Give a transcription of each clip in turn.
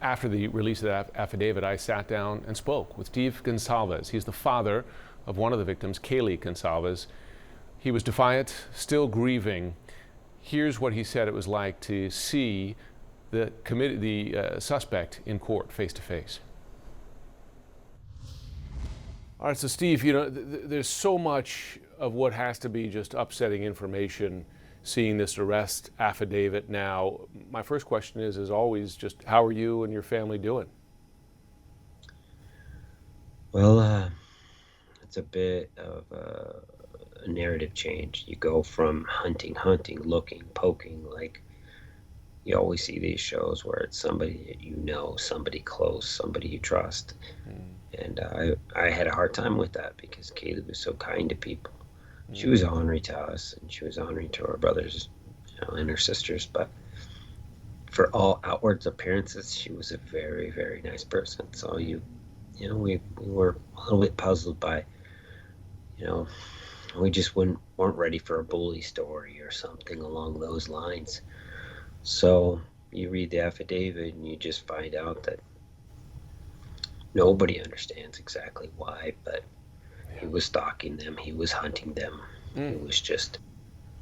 After the release of that affidavit, I sat down and spoke with Steve Gonsalves. He's the father of one of the victims, Kaylee Gonsalves. He was defiant, still grieving. Here's what he said it was like to see the suspect in court face to face. All right, so Steve, there's so much of what has to be just upsetting information seeing this arrest affidavit now. My first question is, as always, just how are you and your family doing? Well, it's a bit of a narrative change. You go from hunting, looking, poking, like you always see these shows where it's somebody that you know, somebody close, somebody you trust. And I had a hard time with that because Kaylee was so kind to people. She was ornery to us, and she was ornery to her brothers, and her sisters. But for all outward appearances, she was a very, very nice person. So we were a little bit puzzled by, we just weren't ready for a bully story or something along those lines. So you read the affidavit and you just find out that nobody understands exactly why, but he was stalking them, he was hunting them. He was just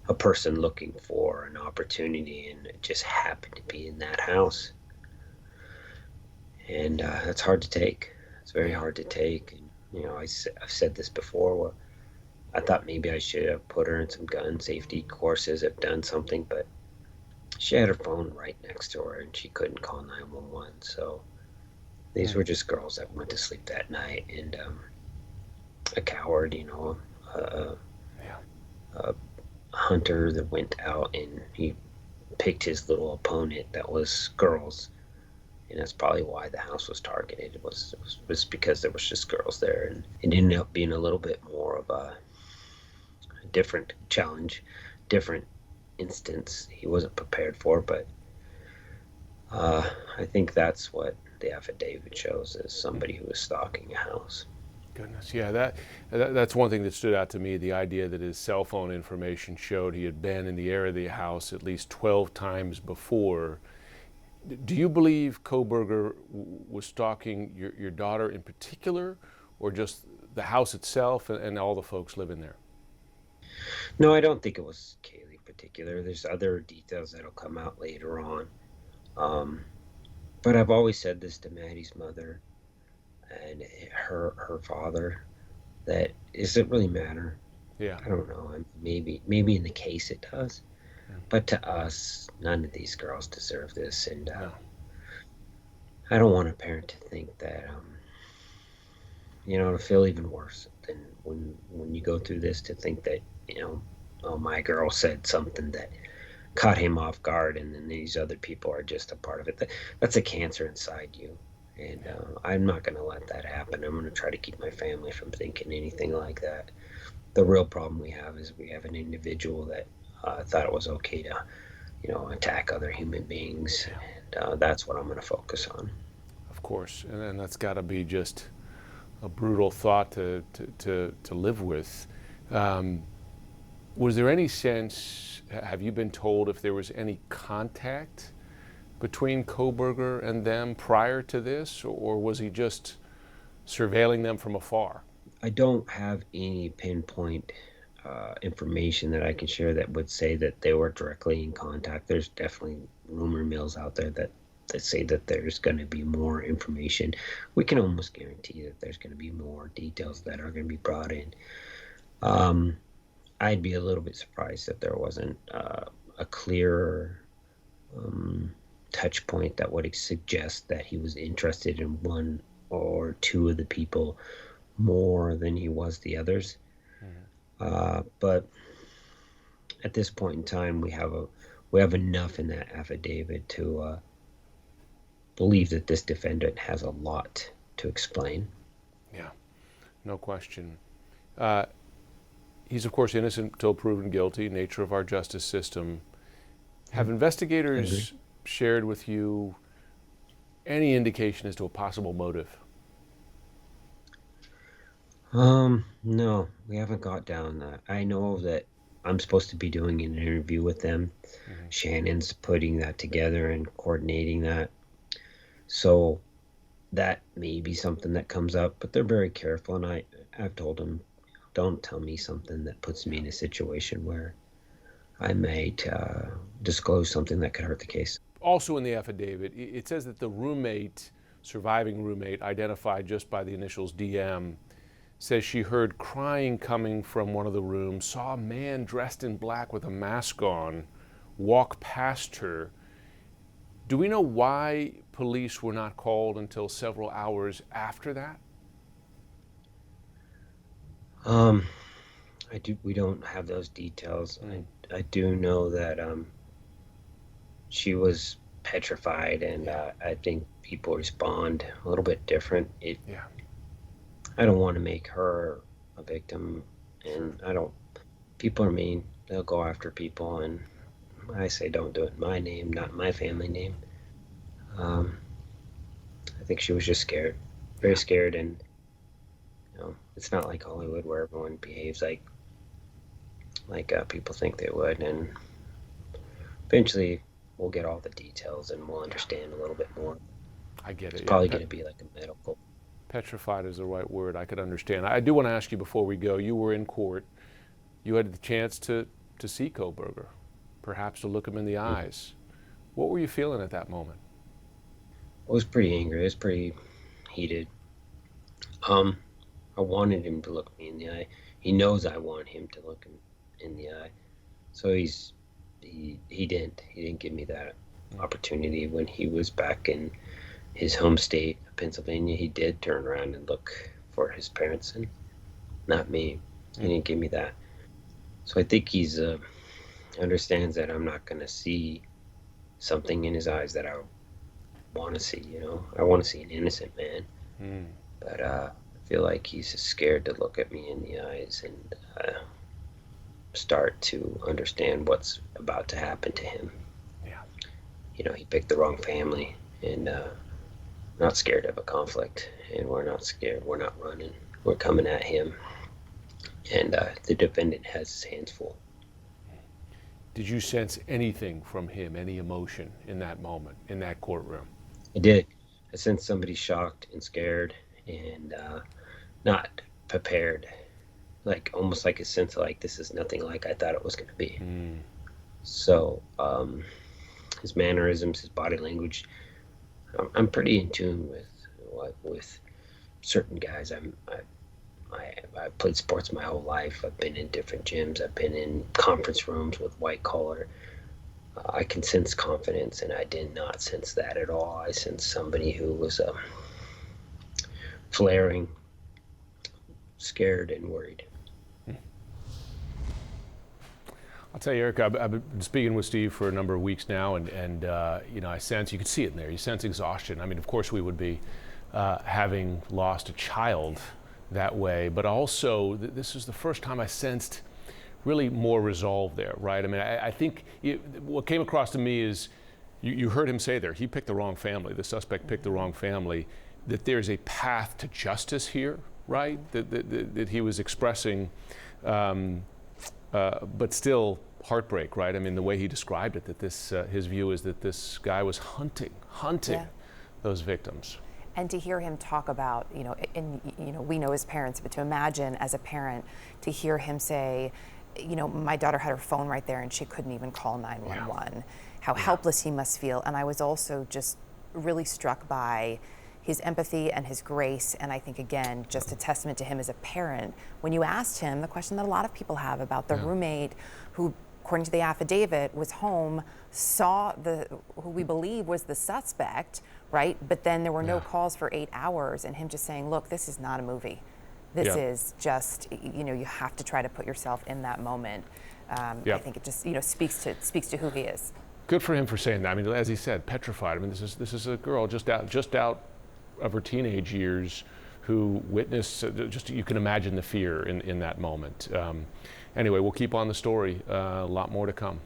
a person looking for an opportunity, and it just happened to be in that house. And that's hard to take. It's very hard to take. And, I've said this before. Well, I thought maybe I should have put her in some gun safety courses, have done something, but she had her phone right next to her and she couldn't call 911. So these were just girls that went to sleep that night, and a coward, a hunter that went out and he picked his little opponent that was girls. And that's probably why the house was targeted. It was because there was just girls there, and it ended up being a little bit more of a different challenge, different instance he wasn't prepared for. But I think that's what the affidavit shows, is somebody who was stalking a house. Goodness, yeah, that's one thing that stood out to me, the idea that his cell phone information showed he had been in the area of the house at least 12 times before. Do you believe Kohberger was stalking your daughter in particular, or just the house itself and all the folks living there? No, I don't think it was Kaylee in particular. There's other details that'll come out later on. But I've always said this to Maddie's mother and her father, that does it really matter? Yeah. I don't know. Maybe in the case it does, but to us, none of these girls deserve this. And No. I don't want a parent to think that, to feel even worse than when you go through this, to think that, oh, my girl said something that caught him off guard, and then these other people are just a part of it. That's a cancer inside you. And I'm not going to let that happen. I'm going to try to keep my family from thinking anything like that. The real problem we have is we have an individual that thought it was okay to, attack other human beings. And that's what I'm going to focus on. Of course, and that's got to be just a brutal thought to live with. Was there any sense, have you been told if there was any contact between Kohberger and them prior to this, or was he just surveilling them from afar? I don't have any pinpoint information that I can share that would say that they were directly in contact. There's definitely rumor mills out there that say that there's going to be more information. We can almost guarantee that there's going to be more details that are going to be brought in. I'd be a little bit surprised if there wasn't a clearer touch point that would suggest that he was interested in one or two of the people more than he was the others. But at this point in time, we have enough in that affidavit to believe that this defendant has a lot to explain. Yeah, no question. He's, of course, innocent until proven guilty, nature of our justice system. Have investigators shared with you any indication as to a possible motive? No, we haven't got down that. I know that I'm supposed to be doing an interview with them. Shannon's putting that together and coordinating that. So that may be something that comes up, but they're very careful. And I've told them, don't tell me something that puts me in a situation where I might disclose something that could hurt the case. Also in the affidavit, it says that the roommate, surviving roommate, identified just by the initials DM, says she heard crying coming from one of the rooms, saw a man dressed in black with a mask on walk past her. Do we know why police were not called until several hours after that? Um, we don't have those details. Mm. I do know that she was petrified, and I think people respond a little bit different. Yeah. I don't want to make her a victim, and I don't. People are mean. They'll go after people, and I say don't do it in my name, not my family name. I think she was just scared, very scared, and it's not like Hollywood where everyone behaves like people think they would, and eventually we'll get all the details and we'll understand a little bit more. I get it. It's probably going to be like a medical. Petrified is the right word. I could understand. I do want to ask you before we go. You were in court. You had the chance to see Kohberger, perhaps to look him in the eyes. What were you feeling at that moment? I was pretty angry. I was pretty heated. I wanted him to look me in the eye. He knows I want him to look him in the eye. So he didn't. He didn't give me that opportunity. When he was back in his home state, Pennsylvania, he did turn around and look for his parents, and not me. He didn't give me that. So I think he's understands that I'm not going to see something in his eyes that I want to see. I want to see an innocent man, but I feel like he's scared to look at me in the eyes and start to understand what's about to happen to him. Yeah. He picked the wrong family, and not scared of a conflict, and we're not scared. We're not running. We're coming at him, and the defendant has his hands full. Did you sense anything from him, any emotion in that moment, in that courtroom? I did. I sensed somebody shocked and scared and not prepared, like almost like a sense of like, this is nothing like I thought it was going to be. So his mannerisms, his body language, I'm pretty in tune with certain guys. I've played sports my whole life. I've been in different gyms. I've been in conference rooms with white collar. I can sense confidence, and I did not sense that at all. I sensed somebody who was flaring, scared, and worried. I'll tell you, Eric, I've been speaking with Steve for a number of weeks now, and I sense, you can see it in there, you sense exhaustion. I mean, of course we would be having lost a child that way, but also this is the first time I sensed really more resolve there, right? I mean, I think what came across to me is, you heard him say there, he picked the wrong family, the suspect picked the wrong family, that there's a path to justice here, right? That he was expressing, but still heartbreak, right? I mean, the way he described it, that his view is that this guy was hunting those victims. And to hear him talk about, we know as parents, but to imagine as a parent, to hear him say, my daughter had her phone right there and she couldn't even call 911, how helpless he must feel. And I was also just really struck by his empathy and his grace. And I think, again, just a testament to him as a parent. When you asked him the question that a lot of people have about the roommate who, according to the affidavit, was home, saw who we believe was the suspect, right? But then there were no calls for 8 hours, and him just saying, look, this is not a movie. This is just, you have to try to put yourself in that moment. I think it just, speaks to who he is. Good for him for saying that. I mean, as he said, petrified. I mean, this is a girl just out of her teenage years who witnessed, you can imagine the fear in that moment. Anyway, we'll keep on the story. A lot more to come.